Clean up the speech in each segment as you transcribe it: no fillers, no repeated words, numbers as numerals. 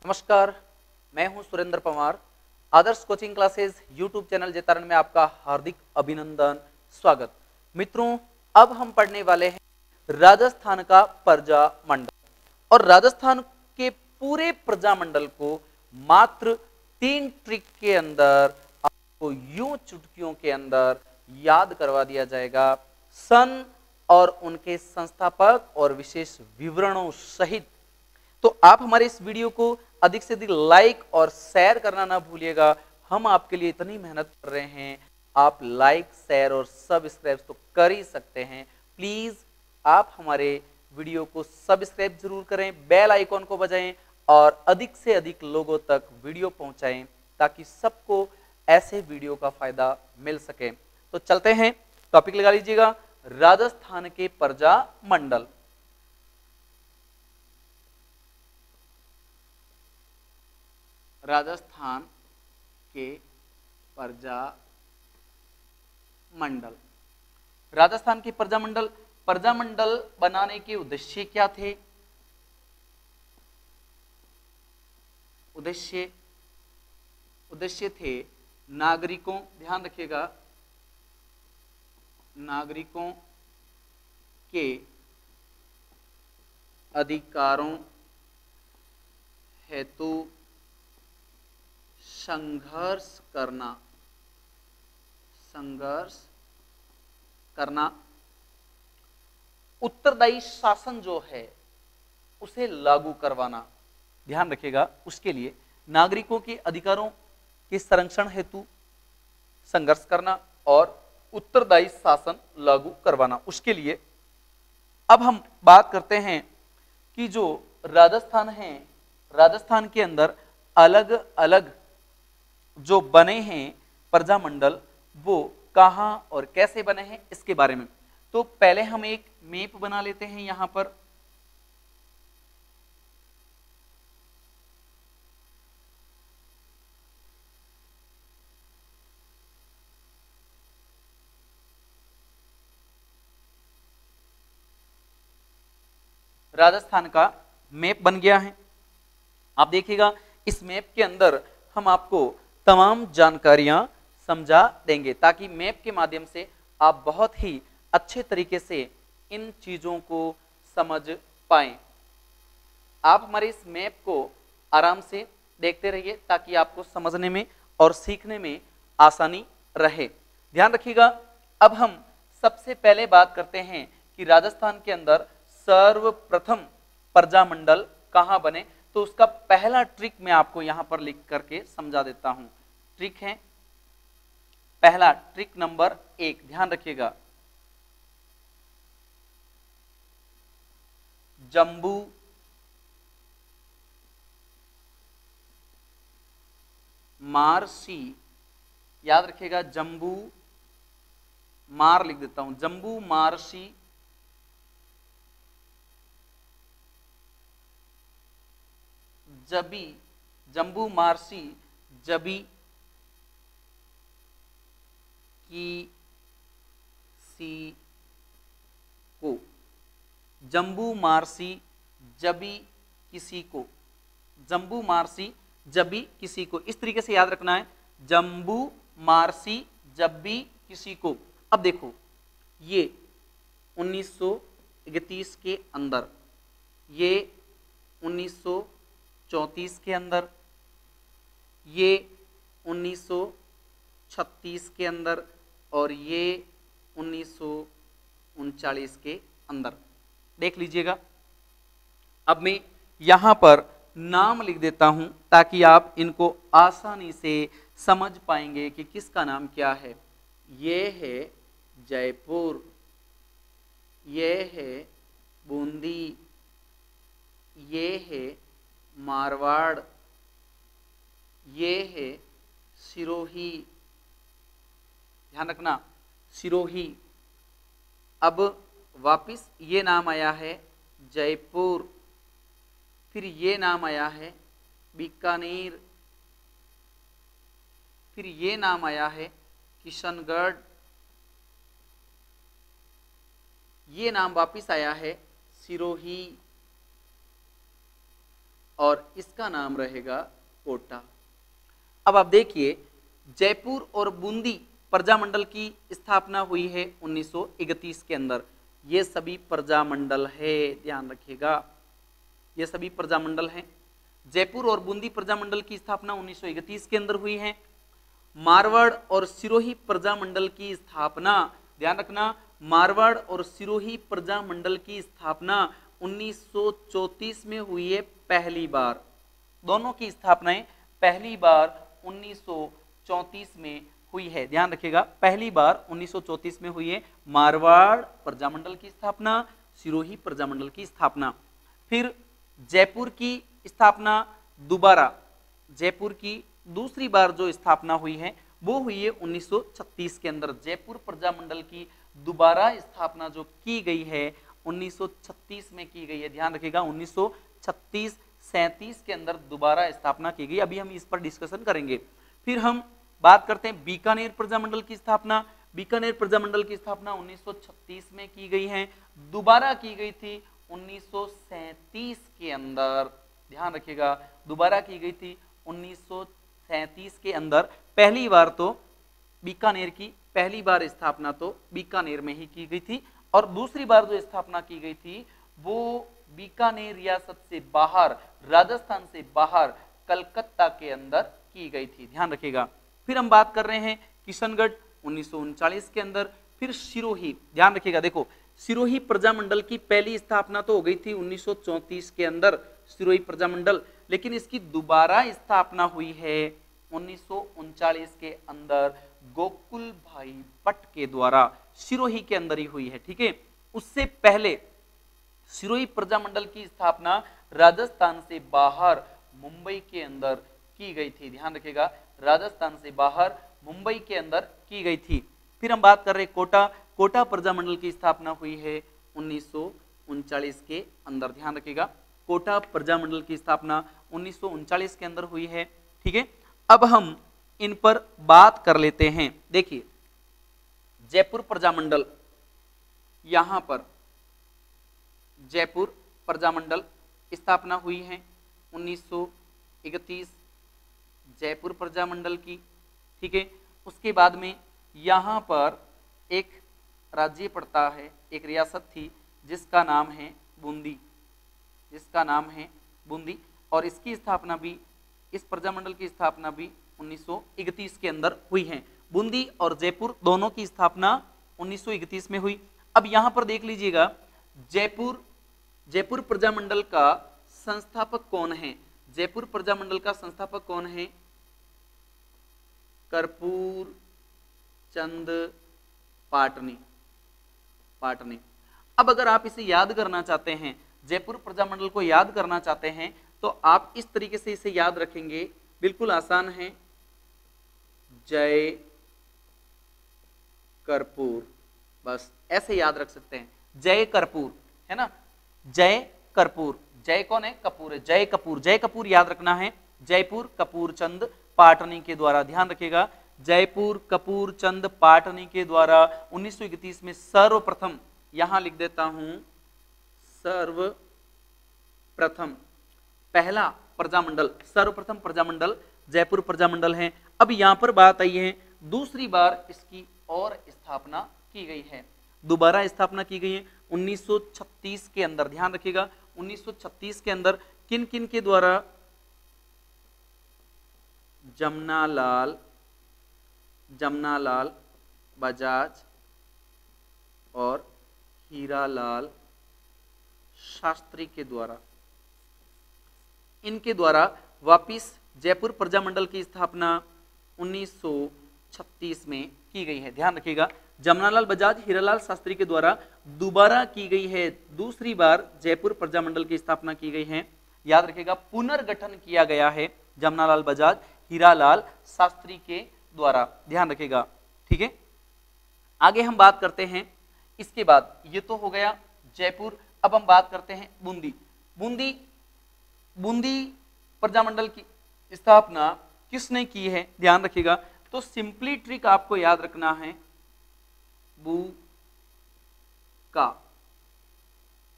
नमस्कार, मैं हूं Surendra Pawar. Adarsh coaching classes YouTube channel Jaitaran में आपका हार्दिक अभिनंदन, स्वागत। मित्रों, अब हम पढ़ने वाले हैं राजस्थान का प्रजामंडल। और राजस्थान के पूरे प्रजामंडल को मात्र 3 ट्रिक के अंदर आपको यूं चुटकियों के अंदर याद करवा दिया जाएगा। सन और उनके संस्थापक और विशेष विवरणों सहित। तो आप हमारे इस वीडियो को अधिक से अधिक लाइक और शेयर करना ना भूलिएगा। हम आपके लिए इतनी मेहनत कर रहे हैं, आप लाइक, शेयर और सब्सक्राइब तो कर ही सकते हैं। प्लीज आप हमारे वीडियो को सब्सक्राइब जरूर करें, बेल आइकॉन को बजाएं और अधिक से अधिक लोगों तक वीडियो पहुंचाएं ताकि सबको ऐसे वीडियो का फायदा मिल सके। तो चलते हैं, टॉपिक लगा लीजिएगा, राजस्थान के प्रजामंडल। राजस्थान के प्रजामंडल। राजस्थान के प्रजामंडल बनाने के उद्देश्य क्या थे? उद्देश्य थे नागरिकों, ध्यान रखिएगा, नागरिकों के अधिकारों हेतु संघर्ष करना, उत्तरदायी शासन जो है उसे लागू करवाना। ध्यान रखिएगा, उसके लिए नागरिकों के अधिकारों के संरक्षण हेतु संघर्ष करना और उत्तरदायी शासन लागू करवाना। उसके लिए अब हम बात करते हैं कि जो राजस्थान है, राजस्थान के अंदर अलग अलग जो बने हैं प्रजामंडल, वो कहां और कैसे बने हैं इसके बारे में। तो पहले हम एक मैप बना लेते हैं। यहां पर राजस्थान का मैप बन गया है। आप देखिएगा, इस मैप के अंदर हम आपको तमाम जानकारियां समझा देंगे ताकि मैप के माध्यम से आप बहुत ही अच्छे तरीके से इन चीजों को समझ पाएं। आप हमारे इस मैप को आराम से देखते रहिए ताकि आपको समझने में और सीखने में आसानी रहे। ध्यान रखिएगा, अब हम सबसे पहले बात करते हैं कि राजस्थान के अंदर सर्वप्रथम प्रजामंडल कहां बने। तो उसका पहला ट्रिक मैं आपको यहां पर लिख करके समझा देता हूं। ट्रिक है पहला, ट्रिक नंबर 1, ध्यान रखिएगा, जम्बू मारसी। याद रखिएगा, जम्बू मार लिख देता हूं, जम्बू मारसी जबी, जम्बू मारसी जबी किसी को, जम्बू मारसी जबी किसी को, जम्बू मारसी जबी किसी को, इस तरीके से याद रखना है, जम्बू मारसी जबी किसी को। अब देखो, ये 1931 के अंदर, ये 1934 के अंदर, ये 1936 के अंदर और ये 1939 के अंदर। देख लीजिएगा, अब मैं यहां पर नाम लिख देता हूं ताकि आप इनको आसानी से समझ पाएंगे कि किसका नाम क्या है। ये है जयपुर, ये है बूंदी, ये है मारवाड़, ये है सिरोही, ध्यान रखना, सिरोही। अब वापिस ये नाम आया है जयपुर, फिर ये नाम आया है बीकानेर, फिर ये नाम आया है किशनगढ़, ये नाम वापिस आया है सिरोही, और इसका नाम रहेगा कोटा। अब आप देखिए, जयपुर और बूंदी प्रजामंडल की स्थापना हुई है 1931 के अंदर। ये सभी प्रजामंडल है, ध्यान रखिएगा, ये सभी प्रजामंडल हैं। जयपुर और बूंदी प्रजामंडल की स्थापना 1931 के अंदर हुई है। मारवाड़ और सिरोही प्रजामंडल की स्थापना, ध्यान रखना, मारवाड़ और सिरोही प्रजामंडल की स्थापना 1934 में हुई है पहली बार। दोनों की स्थापनाएं पहली बार 1934 में हुई है, ध्यान रखिएगा, पहली बार 1934 में हुई है मारवाड़ प्रजामंडल की स्थापना, सिरोही प्रजामंडल की स्थापना। फिर जयपुर की स्थापना दोबारा, जयपुर की दूसरी बार जो स्थापना हुई है वो हुई है 1936 के अंदर। जयपुर प्रजामंडल की दोबारा स्थापना जो की गई है 1936 में की गई है, ध्यान रखिएगा, 1936-37 के अंदर दोबारा स्थापना की गई। अभी हम इस पर डिस्कशन करेंगे। फिर हम बात करते हैं बीकानेर प्रजामंडल की स्थापना। बीकानेर प्रजामंडल की स्थापना 1936 में की गई है, दोबारा की गई थी 1937 के अंदर, ध्यान रखिएगा, दोबारा की गई थी 1937 के अंदर। पहली बार तो बीकानेर की पहली बार स्थापना तो बीकानेर में ही की गई थी, और दूसरी बार जो स्थापना की गई थी वो बीकानेर रियासत से बाहर, राजस्थान से बाहर कलकत्ता के अंदर की गई थी, ध्यान रखिएगा। फिर हम बात कर रहे हैं किशनगढ़ 1939 के अंदर। फिर सिरोही, ध्यान रखिएगा, देखो सिरोही प्रजामंडल की पहली स्थापना तो हो गई थी 1934 के अंदर सिरोही प्रजामंडल, लेकिन इसकी दोबारा स्थापना हुई है 1939 के अंदर गोकुल भाई भट्ट के द्वारा, सिरोही के अंदर ही हुई है, ठीक है। उससे पहले सिरोही प्रजामंडल की स्थापना राजस्थान से बाहर मुंबई के अंदर की गई थी, ध्यान रखिएगा, राजस्थान से बाहर मुंबई के अंदर की गई थी। फिर हम बात कर रहे हैं कोटा। कोटा प्रजामंडल की स्थापना हुई है 1939 के अंदर, ध्यान रखिएगा, कोटा प्रजामंडल की स्थापना 1939 के अंदर हुई है, ठीक है। अब हम इन पर बात कर लेते हैं। देखिए, जयपुर प्रजामंडल, यहां पर जयपुर प्रजामंडल स्थापना हुई है 1931 जयपुर प्रजामंडल की, ठीक है। उसके बाद में यहां पर एक राज्य पड़ता है, एक रियासत थी जिसका नाम है बूंदी, जिसका नाम है बूंदी, और इसकी स्थापना भी, इस प्रजामंडल की स्थापना भी 1931 के अंदर हुई है। बूंदी और जयपुर दोनों की स्थापना 1931 में हुई। अब यहां पर देख लीजिएगा, जयपुर प्रजामंडल का संस्थापक कौन है? जयपुर प्रजामंडल का संस्थापक कौन है? कर्पूर चंद पाटनी। अब अगर आप इसे याद करना चाहते हैं, जयपुर प्रजामंडल को याद करना चाहते हैं, तो आप इस तरीके से इसे याद रखेंगे, बिल्कुल आसान है, जय कर्पूर, बस ऐसे याद रख सकते हैं, जय कर्पूर, है ना, जय कर्पूर। जय कौन है? कपूर है, जय कपूर, जय कपूर याद रखना है, जयपुर कपूर चंद पाटनी के द्वारा, ध्यान रखिएगा, जयपुर कपूर चंद पाटनी के द्वारा 1931 में सर्वप्रथम, यहां लिख देता हूं, सर्वप्रथम पहला प्रजामंडल, सर्वप्रथम प्रजामंडल जयपुर प्रजामंडल है। अब यहां पर बात आई है, दूसरी बार इसकी और स्थापना की गई है, दोबारा स्थापना की गई है 1936 के अंदर, ध्यान रखिएगा, 1936 के अंदर किन किन के द्वारा? जमनालाल बजाज और हीरालाल शास्त्री के द्वारा, इनके द्वारा वापिस जयपुर प्रजामंडल की स्थापना 1936 में की गई है, ध्यान रखिएगा, जमनालाल बजाज हीरालाल शास्त्री के द्वारा दोबारा की गई है, दूसरी बार जयपुर प्रजामंडल की स्थापना की गई है, याद रखिएगा, पुनर्गठन किया गया है जमनालाल बजाज हीरालाल शास्त्री के द्वारा, ध्यान रखिएगा, ठीक है। आगे हम बात करते हैं, इसके बाद ये तो हो गया जयपुर। अब हम बात करते हैं बूंदी प्रजामंडल की स्थापना किसने की है, ध्यान रखिएगा, तो सिंपली ट्रिक आपको याद रखना है,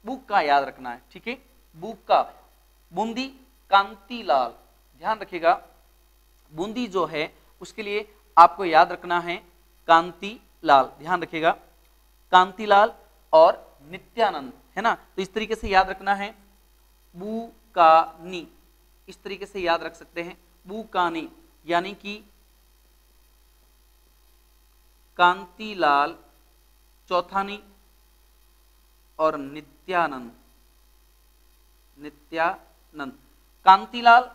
बुक का याद रखना है, ठीक है, बुक का। बूंदी कांतिलाल, ध्यान रखिएगा बूंदी जो है उसके लिए आपको याद रखना है कांतिलाल, ध्यान रखिएगा कांतिलाल और नित्यानंद, है ना। तो इस तरीके से याद रखना है, बुकानी, इस तरीके से याद रख सकते हैं, बुकानी यानी कि कांतिलाल चौथानी और नित्यानंद, नित्यानंद। कांतिलाल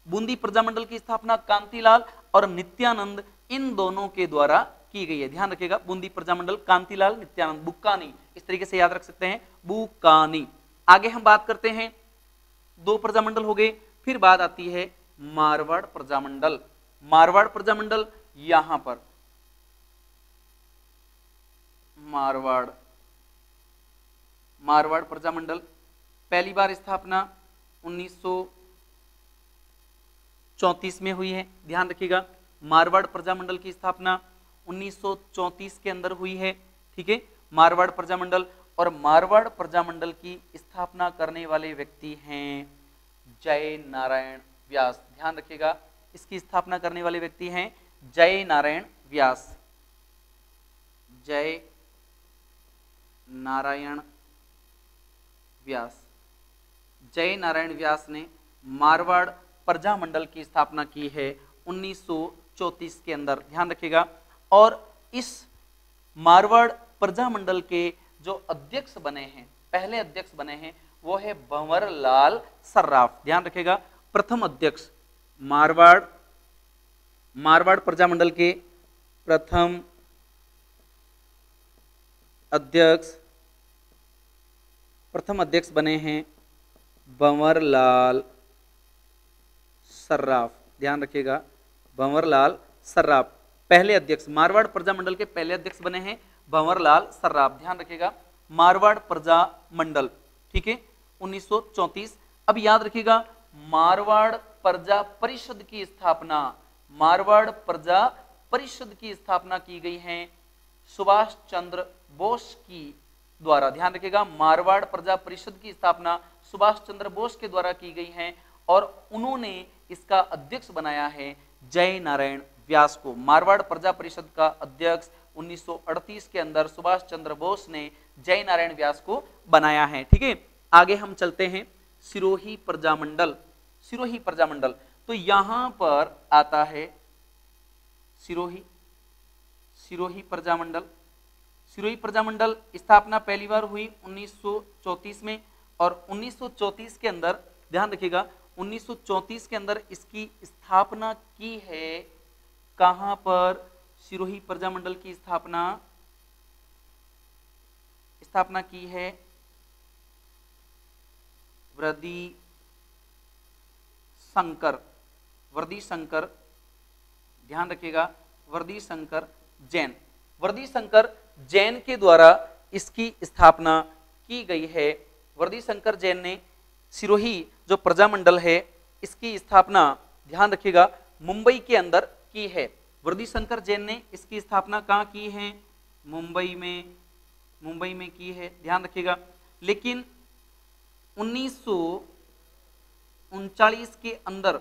बूंदी प्रजामंडल की स्थापना कांतिलाल और नित्यानंद इन दोनों के द्वारा की गई है, ध्यान रखिएगा बूंदी प्रजामंडल कांतिलाल नित्यानंद, बुक्कानी, इस तरीके से याद रख सकते हैं बुक्कानी। आगे हम बात करते हैं, दो प्रजामंडल हो गए, फिर बात आती है मारवाड़ प्रजामंडल। मारवाड़ प्रजामंडल यहां पर मारवाड़ प्रजामंडल पहली बार स्थापना 1934 में हुई है, ध्यान रखिएगा मारवाड़ प्रजामंडल की स्थापना 1934 के अंदर हुई है, ठीक है। मारवाड़ प्रजामंडल, और मारवाड़ प्रजामंडल की स्थापना करने वाले व्यक्ति हैं जय नारायण व्यास, ध्यान रखिएगा इसकी स्थापना करने वाले व्यक्ति हैं जय नारायण व्यास, जय नारायण व्यास। जय नारायण व्यास ने मारवाड़ प्रजामंडल की स्थापना की है 1934 के अंदर, ध्यान रखिएगा। और इस मारवाड़ प्रजामंडल के जो अध्यक्ष बने हैं, पहले अध्यक्ष बने हैं वो है भंवरलाल सर्राफ, ध्यान रखिएगा प्रथम अध्यक्ष मारवाड़ प्रजामंडल के प्रथम अध्यक्ष बने हैं भंवरलाल सर्राफ, ध्यान रखिएगा भंवरलाल सर्राफ, पहले अध्यक्ष मारवाड़ प्रजामंडल के पहले अध्यक्ष बने हैं भंवरलाल सर्राफ, ध्यान रखिएगा मारवाड़ प्रजामंडल, ठीक है 1934। अब याद रखिएगा मारवाड़ प्रजा परिषद की स्थापना, मारवाड़ प्रजा परिषद की स्थापना की गई है सुभाष चंद्र बोस की द्वारा, ध्यान रखिएगा मारवाड़ प्रजा परिषद की स्थापना सुभाष चंद्र बोस के द्वारा की गई है, और उन्होंने इसका अध्यक्ष बनाया है जय नारायण व्यास को। मारवाड़ प्रजा परिषद का अध्यक्ष 1938 के अंदर सुभाष चंद्र बोस ने जय नारायण व्यास को बनाया है, ठीक है। आगे हम चलते हैं सिरोही प्रजामंडल। सिरोही प्रजामंडल तो यहां पर आता है सिरोही प्रजामंडल। सिरोही प्रजामंडल स्थापना पहली बार हुई 1934 में, और 1934 के अंदर ध्यान रखिएगा 1934 के अंदर इसकी स्थापना की है, कहां पर सिरोही प्रजामंडल की स्थापना की है वृद्धि शंकर, ध्यान रखिएगा वृद्धि शंकर जैन के द्वारा इसकी स्थापना की गई है। वृद्धि शंकर जैन ने सिरोही जो प्रजामंडल है इसकी स्थापना, ध्यान रखिएगा मुंबई के अंदर की है। वृद्धि शंकर जैन ने इसकी स्थापना कहाँ की है? मुंबई में की है, ध्यान रखिएगा। लेकिन 1939 के अंदर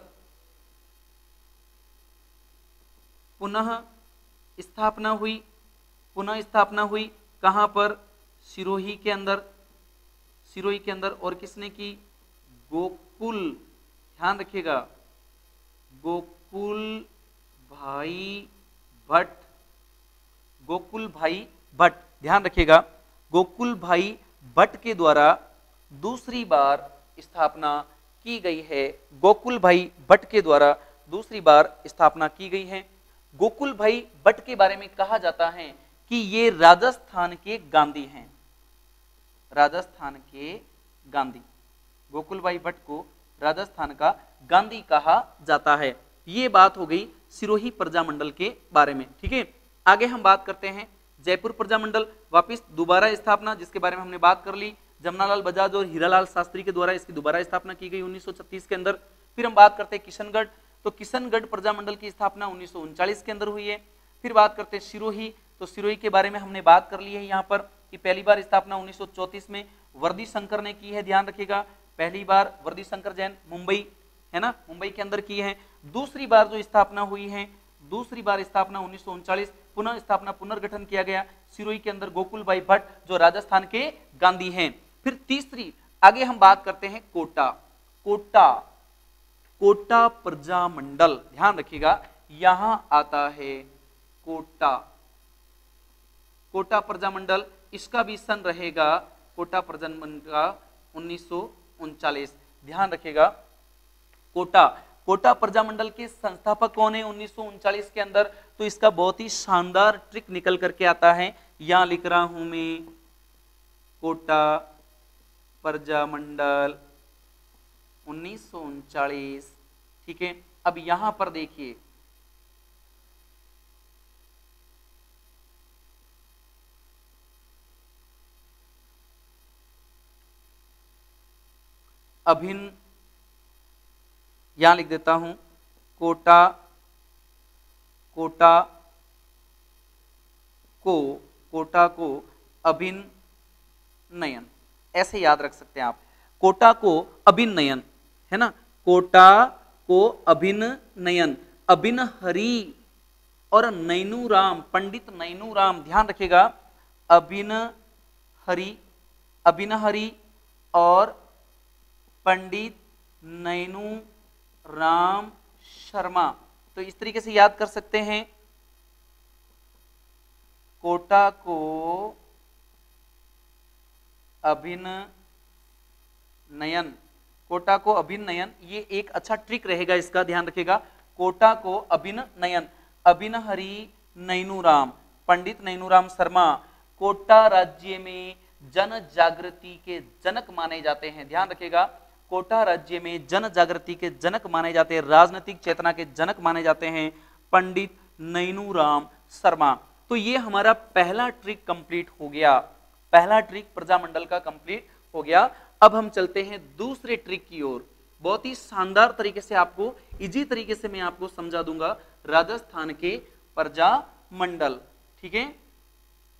पुनः स्थापना हुई कहां पर? सिरोही के अंदर। और किसने की? गोकुल, ध्यान रखिएगा गोकुल भाई भट्ट, ध्यान रखिएगा गोकुल भाई भट्ट के द्वारा दूसरी बार स्थापना की गई है। गोकुल भाई भट्ट के द्वारा दूसरी बार स्थापना की गई है। गोकुल भाई भट्ट के बारे में कहा जाता है कि ये राजस्थान के गांधी हैं। राजस्थान के गांधी, गोकुल भाई भट्ट को राजस्थान का गांधी कहा जाता है। ये बात हो गई सिरोही प्रजामंडल के बारे में, ठीक है। आगे हम बात करते हैं जयपुर प्रजामंडल। वापिस दोबारा स्थापना, जिसके बारे में हमने बात कर ली, जमनालाल बजाज और हीरालाल शास्त्री के द्वारा इसकी दोबारा स्थापना की गई 1936 के अंदर। फिर हम बात करते हैं किशनगढ़, तो किशनगढ़ प्रजामंडल की स्थापना 1939 के अंदर हुई है। फिर बात करते हैं सिरोही, तो सिरोही के बारे में हमने बात कर ली है यहाँ पर कि पहली बार स्थापना 1934 में वृद्धि शंकर ने की है, ध्यान रखिएगा। पहली बार वृद्धि शंकर जैन मुंबई है ना, मुंबई के अंदर की है। दूसरी बार जो स्थापना हुई है, दूसरी बार स्थापना 1939, पुनः स्थापना पुनर्गठन किया गया सिरोही के अंदर गोकुल भाई भट्ट जो राजस्थान के गांधी हैं। फिर तीसरी, आगे हम बात करते हैं कोटा। कोटा, कोटा प्रजामंडल, ध्यान रखिएगा यहां आता है कोटा, कोटा प्रजामंडल, इसका भी सन रहेगा कोटा प्रजामंडल का 1939, ध्यान रखिएगा। कोटा, कोटा प्रजामंडल के संस्थापक कौन है 1939 के अंदर? तो इसका बहुत ही शानदार ट्रिक निकल करके आता है, यहां लिख रहा हूं मैं कोटा प्रजामंडल 1939, ठीक है। अब यहां पर देखिए, अभिन्न, यहां लिख देता हूं कोटा, कोटा को अभिनयन, ऐसे याद रख सकते हैं आप, कोटा को अभिनयन, है ना, कोटा को अभिनयन, अभिनहरी और नैनूराम, पंडित नैनूराम, ध्यान रखिएगा, अभिनहरी और पंडित नैनूराम शर्मा। तो इस तरीके से याद कर सकते हैं, कोटा को अभिनयन, कोटा को अभिनयन, ये एक अच्छा ट्रिक रहेगा इसका, ध्यान रखिएगा, कोटा को अभिनयन, अभिनहरी नैनूराम, पंडित नैनूराम शर्मा कोटा राज्य में जन जागृति के जनक माने जाते हैं, ध्यान रखिएगा, कोटा राज्य में जन जागृति के जनक माने जाते हैं, राजनीतिक चेतना के जनक माने जाते हैं पंडित नैनूराम शर्मा। तो ये हमारा पहला ट्रिक कंप्लीट हो गया, पहला ट्रिक प्रजामंडल का कंप्लीट हो गया। अब हम चलते हैं दूसरे ट्रिक की ओर, बहुत ही शानदार तरीके से आपको, इजी तरीके से मैं आपको समझा दूंगा राजस्थान के प्रजामंडल, ठीक है,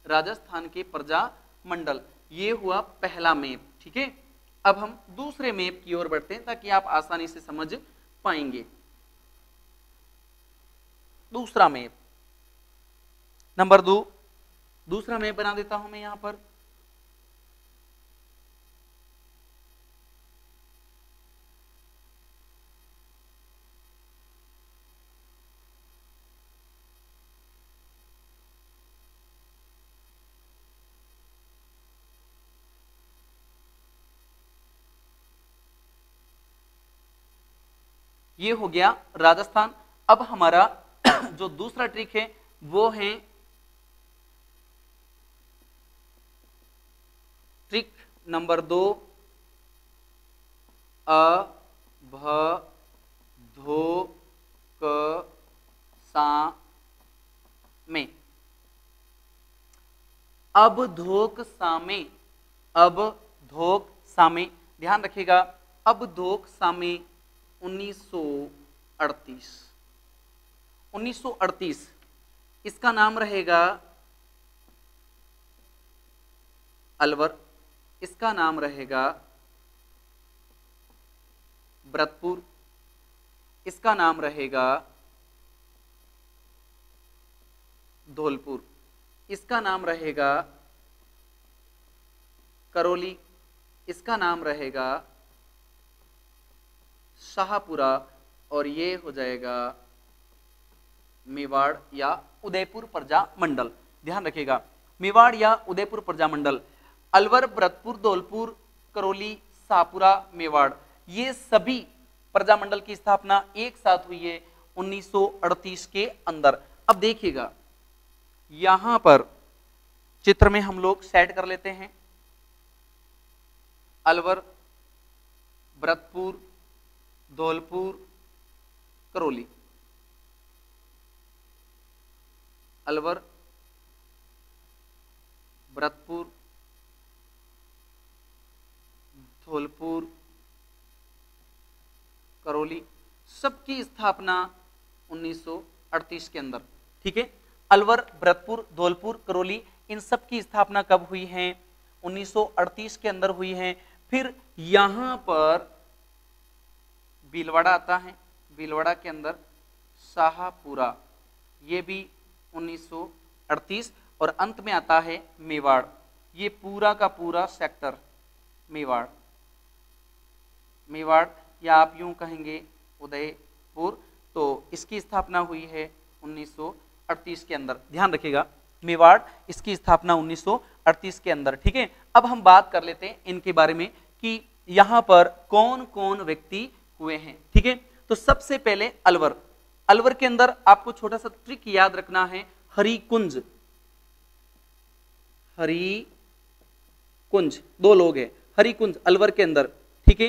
राजस्थान के प्रजामंडल, ये हुआ पहला मैप, ठीक है। अब हम दूसरे मैप की ओर बढ़ते हैं ताकि आप आसानी से समझ पाएंगे। दूसरा मैप नंबर 2, दूसरा मैप बना देता हूं मैं यहां पर, ये हो गया राजस्थान। अब हमारा जो दूसरा ट्रिक है वो है ट्रिक नंबर 2, अ भ धो क सा में, अब धोक सामे, अब धोक सामे, ध्यान रखिएगा, अब धोक सामे 1938, इसका नाम रहेगा अलवर, इसका नाम रहेगा भरतपुर, इसका नाम रहेगा धौलपुर, इसका नाम रहेगा करौली, इसका नाम रहेगा शाहपुरा, और ये हो जाएगा मेवाड़ या उदयपुर प्रजामंडल, ध्यान रखिएगा, मेवाड़ या उदयपुर प्रजामंडल, अलवर, भरतपुर, धौलपुर, करौली, शाहपुरा, मेवाड़, ये सभी प्रजामंडल की स्थापना एक साथ हुई है 1938 के अंदर। अब देखिएगा यहां पर चित्र में हम लोग सेट कर लेते हैं, अलवर, भरतपुर, धौलपुर, करौली, अलवर, भरतपुर, धौलपुर, करौली, सबकी स्थापना 1938 के अंदर, ठीक है। अलवर, भरतपुर, धौलपुर, करौली, इन सब की स्थापना कब हुई है? 1938 के अंदर हुई है। फिर यहां पर भीलवाड़ा आता है, भीलवाड़ा के अंदर शाहपुरा, ये भी 1938, और अंत में आता है मेवाड़, ये पूरा का पूरा सेक्टर मेवाड़, मेवाड़ या आप यूं कहेंगे उदयपुर, तो इसकी स्थापना हुई है 1938 के अंदर, ध्यान रखिएगा मेवाड़, इसकी स्थापना 1938 के अंदर। ठीक है, अब हम बात कर लेते हैं इनके बारे में कि यहां पर कौन कौन व्यक्ति हुए हैं। ठीक है, तो सबसे पहले अलवर, अलवर के अंदर आपको छोटा सा ट्रिक याद रखना है, हरिकुंज, हरिकुंज, दो लोग हैं हरिकुंज अलवर के अंदर। ठीक है,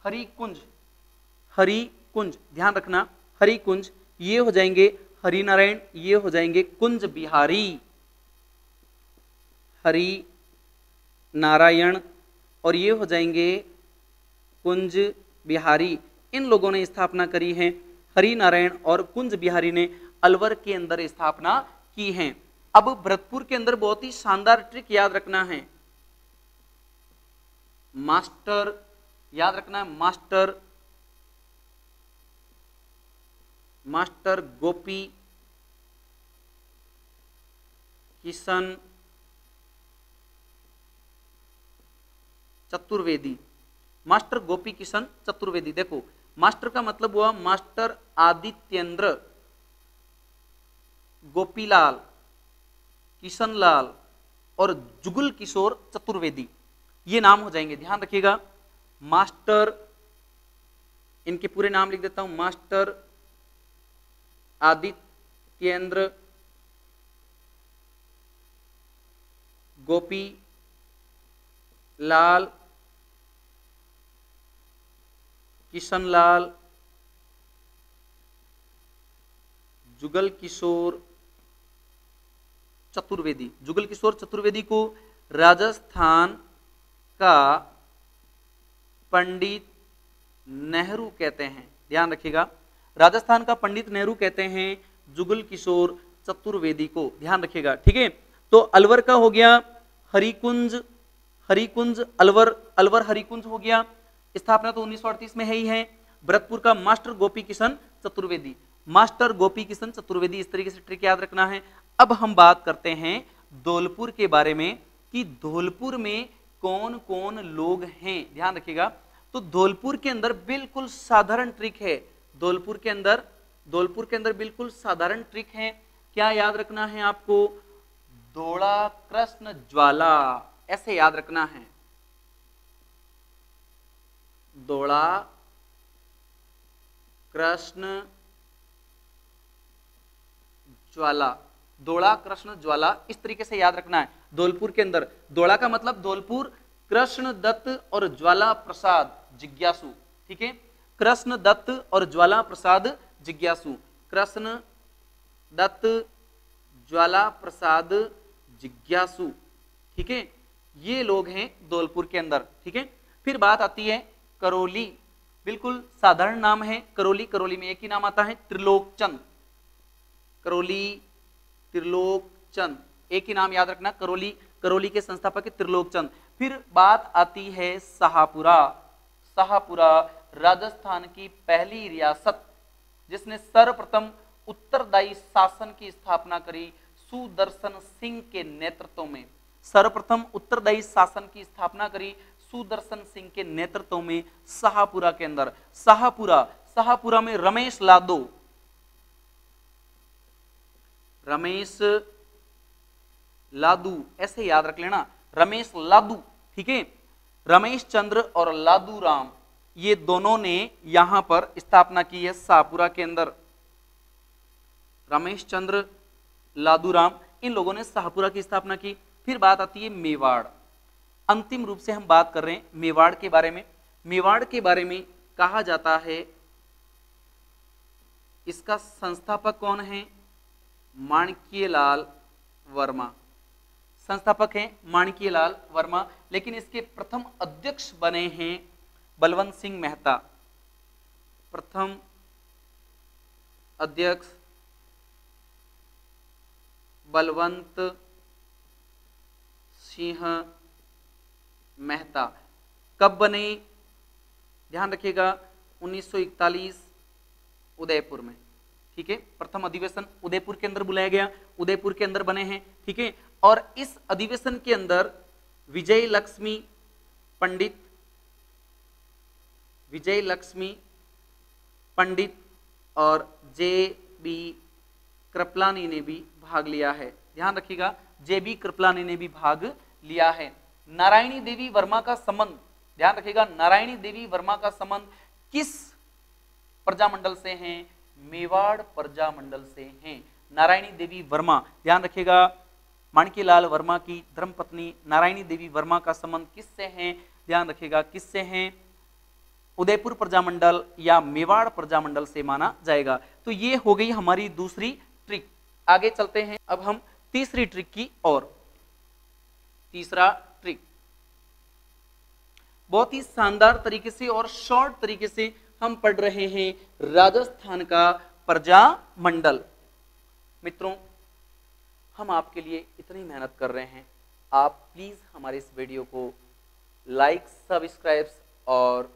हरिकुंज, हरिकुंज ध्यान रखना, हरिकुंज ये हो जाएंगे हरिनारायण, ये हो जाएंगे कुंज बिहारी, हरि नारायण, और ये हो जाएंगे कुंज बिहारी। इन लोगों ने स्थापना करी है, हरि नारायण और कुंज बिहारी ने अलवर के अंदर स्थापना की है। अब भरतपुर के अंदर बहुत ही शानदार ट्रिक याद रखना है, मास्टर याद रखना है, मास्टर, मास्टर गोपी किशन चतुर्वेदी, मास्टर गोपी किशन चतुर्वेदी। देखो मास्टर का मतलब हुआ मास्टर आदित्येंद्र, गोपीलाल, किशनलाल और जुगल किशोर चतुर्वेदी, ये नाम हो जाएंगे, ध्यान रखिएगा। मास्टर, इनके पूरे नाम लिख देता हूं, मास्टर आदित्येंद्र, गोपी लाल, किशनलाल, जुगल किशोर चतुर्वेदी। जुगल किशोर चतुर्वेदी को राजस्थान का पंडित नेहरू कहते हैं, ध्यान रखिएगा, राजस्थान का पंडित नेहरू कहते हैं जुगल किशोर चतुर्वेदी को, ध्यान रखिएगा। ठीक है, तो अलवर का हो गया हरिकुंज, हरिकुंज अलवर, अलवर हरिकुंज हो गया, स्थापना तो 1938 में है ही है। भरतपुर का मास्टर गोपी किशन चतुर्वेदी, मास्टर गोपी किशन चतुर्वेदी, इस तरीके से ट्रिक याद रखना है। अब हम बात करते हैं धौलपुर के बारे में कि धौलपुर में कौन कौन लोग हैं, ध्यान रखिएगा। तो धौलपुर के अंदर बिल्कुल साधारण ट्रिक है, धौलपुर के अंदर, धौलपुर के अंदर बिल्कुल साधारण ट्रिक है, क्या याद रखना है आपको, धोला कृष्ण ज्वाला, ऐसे याद रखना है, धोला कृष्ण ज्वाला, धोला कृष्ण ज्वाला, इस तरीके से याद रखना है। धौलपुर के अंदर धोला का मतलब धौलपुर, कृष्ण दत्त और ज्वाला प्रसाद जिज्ञासु। ठीक है, कृष्ण दत्त और ज्वाला प्रसाद जिज्ञासु, कृष्ण दत्त ज्वाला प्रसाद जिज्ञासु। ठीक है, ये लोग हैं धौलपुर के अंदर। ठीक है, फिर बात आती है करौली, बिल्कुल साधारण नाम है करौली, करौली में एक ही नाम आता है त्रिलोकचंद, करौली त्रिलोकचंद, एक ही नाम याद रखना, करौली, करौली के संस्थापक है त्रिलोकचंद। फिर बात आती है शाहपुरा, शाहपुरा राजस्थान की पहली रियासत जिसने सर्वप्रथम उत्तरदायी शासन की स्थापना करी सुदर्शन सिंह के नेतृत्व में, सर्वप्रथम उत्तरदायी शासन की स्थापना करी सुदर्शन सिंह के नेतृत्व में शाहपुरा के अंदर। शाहपुरा, शाहपुरा में रमेश लादो, रमेश लादू, ऐसे याद रख लेना, रमेश लादू। ठीक है, रमेश चंद्र और लादू राम, ये दोनों ने यहां पर स्थापना की है शाहपुरा के अंदर, रमेश चंद्र लादू राम, इन लोगों ने शाहपुरा की स्थापना की। फिर बात आती है मेवाड़, अंतिम रूप से हम बात कर रहे हैं मेवाड़ के बारे में। मेवाड़ के बारे में कहा जाता है इसका संस्थापक कौन है, माणिक्यलाल वर्मा, संस्थापक हैं माणिक्यलाल वर्मा, लेकिन इसके प्रथम अध्यक्ष बने हैं बलवंत सिंह मेहता, प्रथम अध्यक्ष बलवंत सिंह मेहता। कब बने, ध्यान रखिएगा, 1941 उदयपुर में, ठीक है। प्रथम अधिवेशन उदयपुर के अंदर बुलाया गया, उदयपुर के अंदर बने हैं, ठीक है। और इस अधिवेशन के अंदर विजय लक्ष्मी पंडित और जे.बी. कृपलानी ने भी भाग लिया है। ध्यान रखिएगा, जे.बी. कृपलानी ने भी भाग लिया है। नारायणी देवी वर्मा का संबंध, ध्यान रखिएगा, नारायणी देवी वर्मा का संबंध किस प्रजामंडल से हैं? मेवाड़ प्रजामंडल से हैं। नारायणी देवी वर्मा, ध्यान रखिएगा, माणिक्यलाल वर्मा की धर्मपत्नी नारायणी देवी वर्मा का संबंध किससे है? ध्यान रखिएगा, किससे हैं? उदयपुर प्रजामंडल या मेवाड़ प्रजामंडल से माना जाएगा। तो ये हो गई हमारी दूसरी ट्रिक। आगे चलते हैं अब हम तीसरी ट्रिक की ओर। तीसरा ट्रिक बहुत ही शानदार तरीके से और शॉर्ट तरीके से हम पढ़ रहे हैं राजस्थान का प्रजामंडल। मित्रों, हम आपके लिए इतनी मेहनत कर रहे हैं, आप प्लीज हमारे इस वीडियो को लाइक, सब्सक्राइब और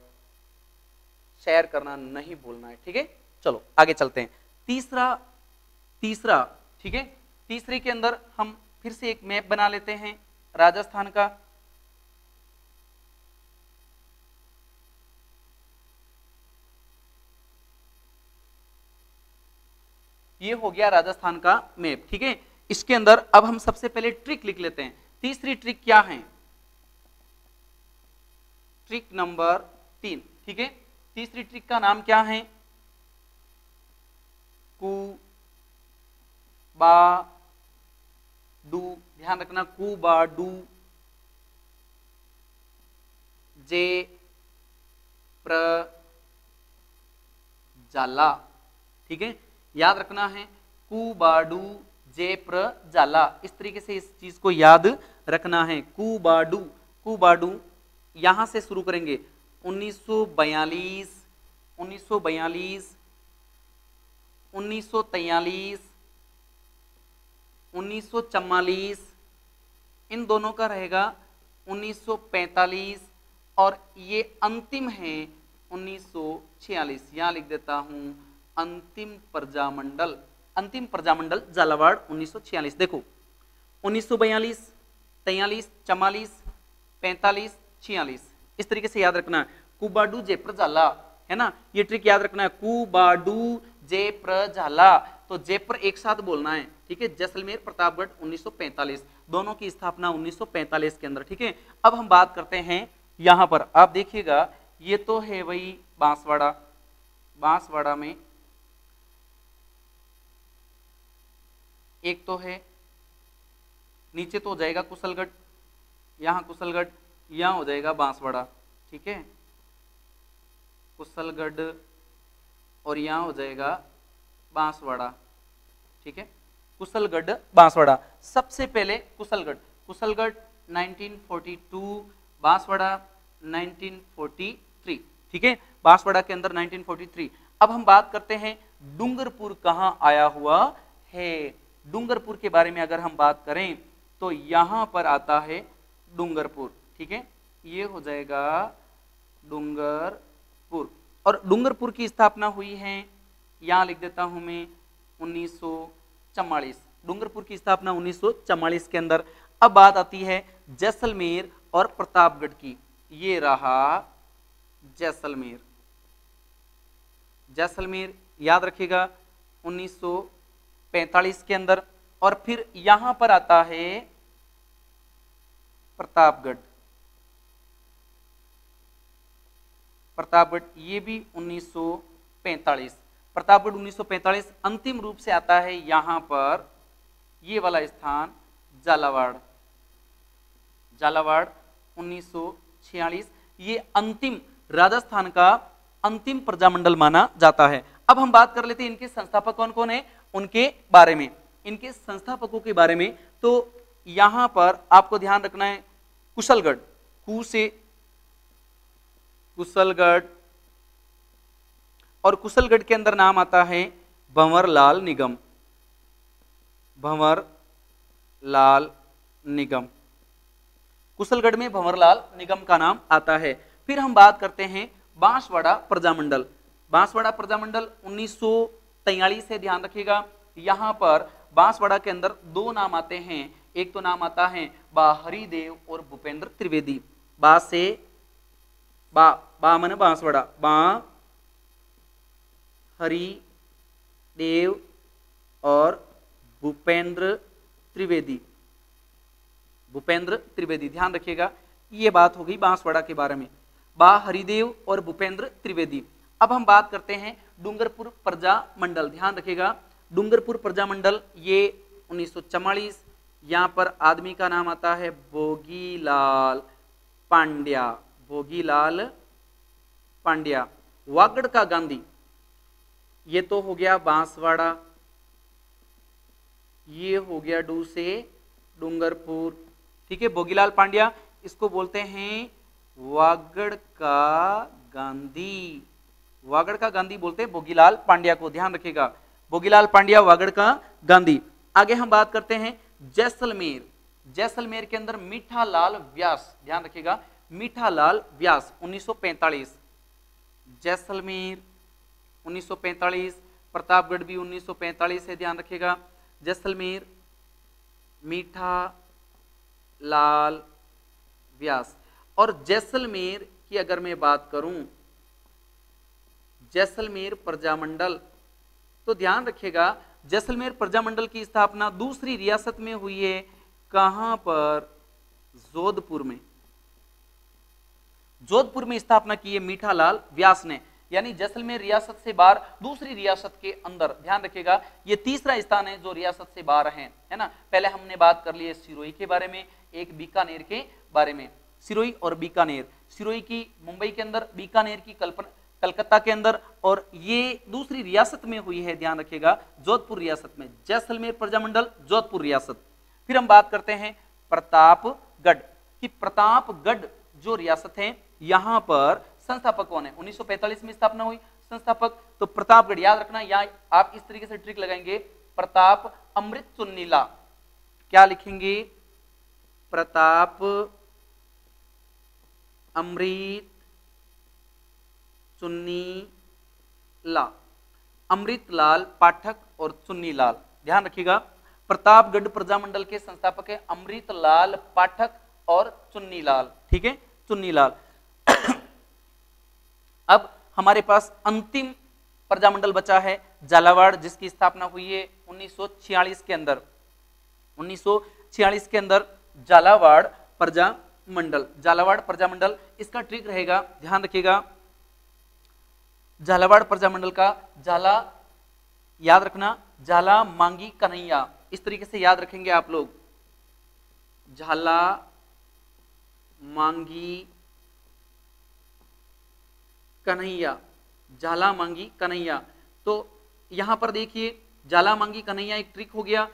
शेयर करना नहीं भूलना है, ठीक है। चलो आगे चलते हैं। तीसरा, ठीक है, तीसरे के अंदर हम फिर से एक मैप बना लेते हैं राजस्थान का। ये हो गया राजस्थान का मैप, ठीक है। इसके अंदर अब हम सबसे पहले ट्रिक लिख लेते हैं। तीसरी ट्रिक क्या है? ट्रिक नंबर 3, ठीक है। तीसरी ट्रिक का नाम क्या है? कु बा डू, ध्यान रखना, कु बा डू जे प्र जाला, ठीक है, याद रखना है, कु बाडू जे प्र जाला। इस तरीके से इस चीज को याद रखना है। कु बाडू यहां से शुरू करेंगे। 1942, 1943, 1944, इन दोनों का रहेगा 1945 और ये अंतिम है 1946। यहां लिख देता हूं अंतिम प्रजामंडल झालावाड़ 1946। देखो 1942, 43, 44, 45, 46, इस तरीके से याद रखना है। कुबाडू जेप्र झाला, है ना, ये ट्रिक याद रखना है। कुबाडू जेप्र झाला, तो जेप्र एक साथ बोलना है, ठीक है। जैसलमेर, प्रतापगढ़ 1945, दोनों की स्थापना 1945 के अंदर, ठीक है। अब हम बात करते हैं यहां पर, आप देखिएगा, ये तो है वही बांसवाड़ा में एक तो है, नीचे तो हो जाएगा कुशलगढ़, यहां कुशलगढ़, यहां हो जाएगा बांसवाड़ा, ठीक है, कुशलगढ़, और यहां हो जाएगा बांसवाड़ा, ठीक है, कुशलगढ़ बांसवाड़ा। सबसे पहले कुशलगढ़ 1942, बांसवाड़ा 1943, ठीक है, बांसवाड़ा के अंदर 1943। अब हम बात करते हैं डूंगरपुर कहां आया हुआ है। डूंगरपुर के बारे में अगर हम बात करें तो यहां पर आता है डूंगरपुर, ठीक है, ये हो जाएगा डूंगरपुर। और डूंगरपुर की स्थापना हुई है, यहां लिख देता हूं मैं 1944। डूंगरपुर की स्थापना 1944 के अंदर। अब बात आती है जैसलमेर और प्रतापगढ़ की, ये रहा जैसलमेर, याद रखिएगा 1945 के अंदर। और फिर यहां पर आता है प्रतापगढ़, ये भी 1945। प्रतापगढ़ 1945। अंतिम रूप से आता है यहां पर ये वाला स्थान झालावाड़ 1946। ये अंतिम राजस्थान का अंतिम प्रजामंडल माना जाता है। अब हम बात कर लेते हैं इनके संस्थापक कौन कौन है, उनके बारे में, इनके संस्थापकों के बारे में। तो यहां पर आपको ध्यान रखना है कुशलगढ़, कु से कुशलगढ़, और कुशलगढ़ के अंदर नाम आता है भंवरलाल निगम। कुशलगढ़ में भंवरलाल निगम का नाम आता है। फिर हम बात करते हैं बांसवाड़ा प्रजामंडल। बांसवाड़ा प्रजामंडल 1943 है, ध्यान रखिएगा। यहां पर बांसवाड़ा के अंदर दो नाम आते हैं, एक तो नाम आता है बा हरिदेव और भूपेंद्र त्रिवेदी। बा से बा मन बांसवाड़ा, बा हरि देव और भूपेंद्र त्रिवेदी, भूपेंद्र त्रिवेदी, ध्यान रखिएगा। ये बात हो गई बांसवाड़ा के बारे में, बा हरिदेव और भूपेंद्र त्रिवेदी। अब हम बात करते हैं डूंगरपुर प्रजा मंडल, ध्यान रखिएगा। डूंगरपुर प्रजा मंडल ये 1944, यहाँ पर आदमी का नाम आता है भोगीलाल पांड्या, भोगीलाल पांड्या। वागड़ का गांधी, ये तो हो गया बांसवाड़ा, ये हो गया डू से डूंगरपुर, ठीक है। भोगीलाल पांड्या इसको बोलते हैं वागड़ का गांधी, वागड़ का गांधी बोलते हैं भोगीलाल पांड्या को, ध्यान रखिएगा। भोगीलाल पांड्या वागड़ का गांधी। आगे हम बात करते हैं जैसलमेर। जैसलमेर के अंदर मीठालाल व्यास, ध्यान रखिएगा, मीठालाल व्यास 1945। जैसलमेर 1945, प्रतापगढ़ भी 1945 है, ध्यान रखिएगा। जैसलमेर मीठा लाल व्यास। और जैसलमेर की अगर मैं बात करूं, जैसलमेर प्रजामंडल, तो ध्यान रखिएगा जैसलमेर प्रजामंडल की स्थापना दूसरी रियासत में हुई है, कहां पर? जोधपुर में, जोधपुर में स्थापना की है मीठालाल व्यास ने। यानी जैसलमेर रियासत से बाहर दूसरी रियासत के अंदर, ध्यान रखिएगा ये तीसरा स्थान है जो रियासत से बाहर है ना। पहले हमने बात कर ली है सिरोही के बारे में, एक बीकानेर के बारे में। सिरोही और बीकानेर, सिरोही की मुंबई के अंदर, बीकानेर की कलकत्ता के अंदर, और ये दूसरी रियासत में हुई है, ध्यान रखिएगा जोधपुर रियासत में। जैसलमेर प्रजामंडल जोधपुर रियासत। फिर हम बात करते हैं प्रतापगढ़ की। प्रतापगढ़ जो रियासत है, यहां पर संस्थापक कौन है? 1945 में स्थापना हुई, संस्थापक तो प्रतापगढ़, याद रखना। यहाँ आप इस तरीके से ट्रिक लगाएंगे, प्रताप अमृत चुन्नीला, क्या लिखेंगे? प्रताप अमृत चुन्नीला, अमृतलाल पाठक और चुन्नीलाल, ध्यान रखिएगा। प्रतापगढ़ प्रजामंडल के संस्थापक है अमृतलाल पाठक और चुन्नीलाल, ठीक है, चुन्नीलाल। अब हमारे पास अंतिम प्रजामंडल बचा है झालावाड़, जिसकी स्थापना हुई है 1946 के अंदर। 1946 के अंदर झालावाड़ प्रजामंडल, झालावाड़ प्रजामंडल। इसका ट्रिक रहेगा, ध्यान रखिएगा, झालावाड़ प्रजामंडल का झाला याद रखना, झाला मांगी कन्हैया, इस तरीके से याद रखेंगे आप लोग, झाला मांगी कन्हैया, झाला मांगी कन्हैया। तो यहां पर देखिए झाला मांगी कन्हैया एक ट्रिक हो गया,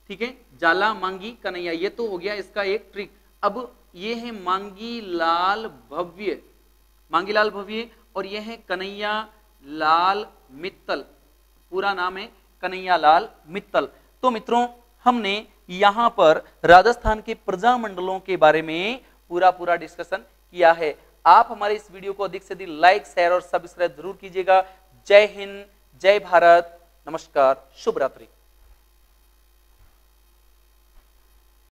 ठीक है, झाला मांगी कन्हैया ये तो हो गया इसका एक ट्रिक। अब ये है मांगी लाल भव्य, मांगी लाल भव्य, और ये है कन्हैया लाल मित्तल, पूरा नाम है कन्हैया लाल मित्तल। तो मित्रों हमने यहां पर राजस्थान के प्रजामंडलों के बारे में पूरा डिस्कशन किया है। आप हमारे इस वीडियो को अधिक से अधिक लाइक, शेयर और सब्सक्राइब जरूर कीजिएगा। जय हिंद, जय भारत, नमस्कार, शुभ रात्रि।